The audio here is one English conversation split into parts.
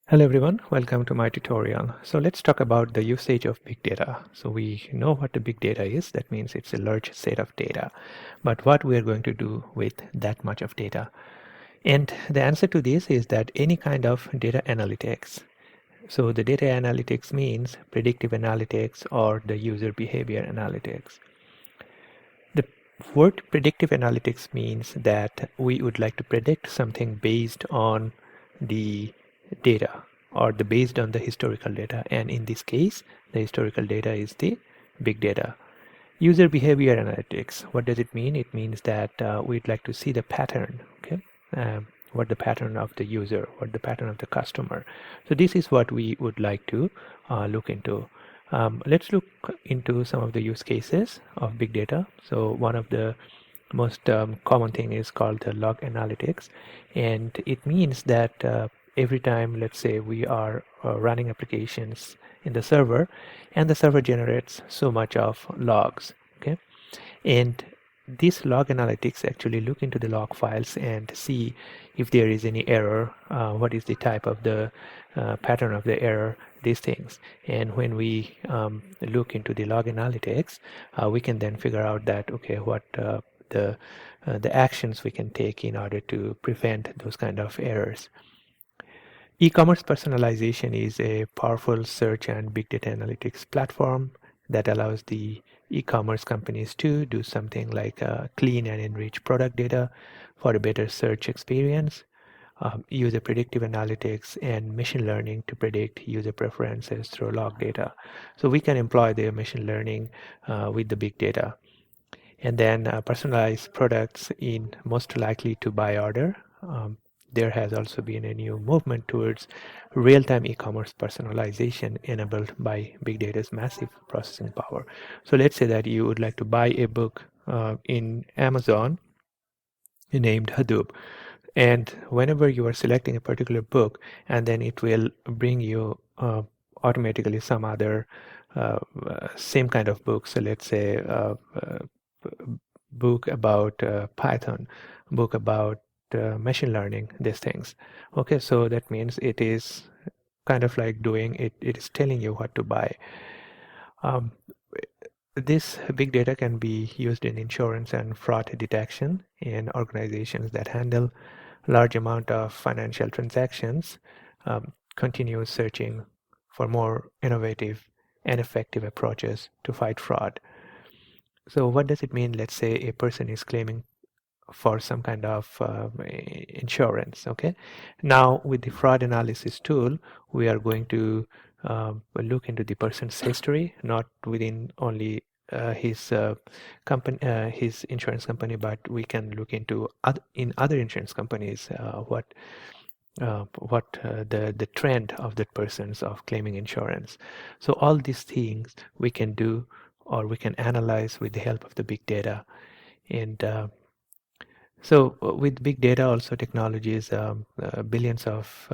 Hello everyone, welcome to my tutorial. So let's talk about the usage of big data. So we know what the big data is. That means it's a large set of data. But what we are going to do with that much of data? And the answer to this is that any kind of data analytics. So the data analytics means predictive analytics or the user behavior analytics. The word predictive analytics means that we would like to predict something based on the data or based on the historical data, and in this case the historical data is the big data. User behavior analytics, what does it mean? It means that we'd like to see the pattern, okay? What the pattern of the user, what the pattern of the customer. So this is what we would like to look into. Let's look into some of the use cases of big data. So one of the most common thing is called the log analytics, and it means that every time, let's say, we are running applications in the server, and the server generates so much of logs, okay? And this log analytics actually look into the log files and see if there is any error, what is the type of the pattern of the error, these things. And when we look into the log analytics, we can then figure out that, okay, what the actions we can take in order to prevent those kind of errors. E-commerce personalization is a powerful search and big data analytics platform that allows the e-commerce companies to do something like clean and enrich product data for a better search experience, use a predictive analytics and machine learning to predict user preferences through log data. So we can employ the machine learning with the big data. And then personalize products in most likely to buy order. There has also been a new movement towards real-time e-commerce personalization enabled by big data's massive processing power. So let's say that you would like to buy a book in Amazon named Hadoop, and whenever you are selecting a particular book, and then it will bring you automatically some other same kind of book. So let's say book about Python, book about machine learning, these things. Okay, so that means it is kind of like doing it, it is telling you what to buy. This big data can be used in insurance and fraud detection in organizations that handle large amount of financial transactions, continue searching for more innovative and effective approaches to fight fraud. So what does it mean? Let's say a person is claiming for some kind of insurance, okay? Now with the fraud analysis tool, we are going to look into the person's history, not within only his company, his insurance company, but we can look into other insurance companies what the trend of that person's of claiming insurance. So all these things we can do, or we can analyze with the help of the big data. And so with big data also technologies, billions of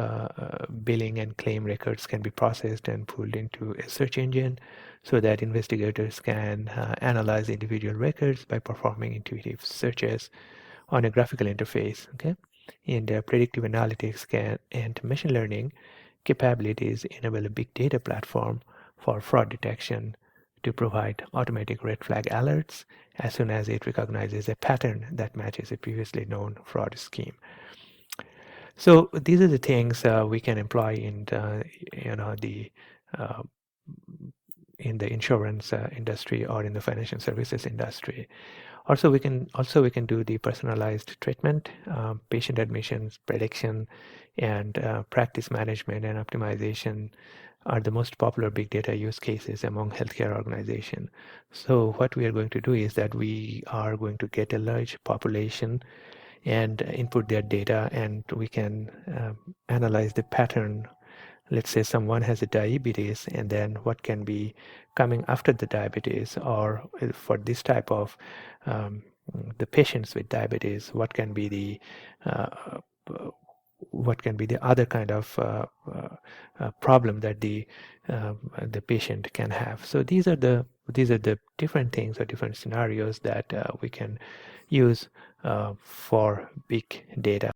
billing and claim records can be processed and pulled into a search engine so that investigators can analyze individual records by performing intuitive searches on a graphical interface. Okay, and predictive analytics and machine learning capabilities enable a big data platform for fraud detection to provide automatic red flag alerts as soon as it recognizes a pattern that matches a previously known fraud scheme. So these are the things we can employ in uh, the insurance industry or in the financial services industry. Also, we can do the personalized treatment, patient admissions, prediction, and practice management and optimization are the most popular big data use cases among healthcare organizations. So what we are going to do is that we are going to get a large population and input their data, and we can analyze the pattern. Let's say someone has a diabetes, and then what can be coming after the diabetes, or for this type of the patients with diabetes, what can be the other kind of problem that the patient can have. So these are the different things or different scenarios that we can use for big data.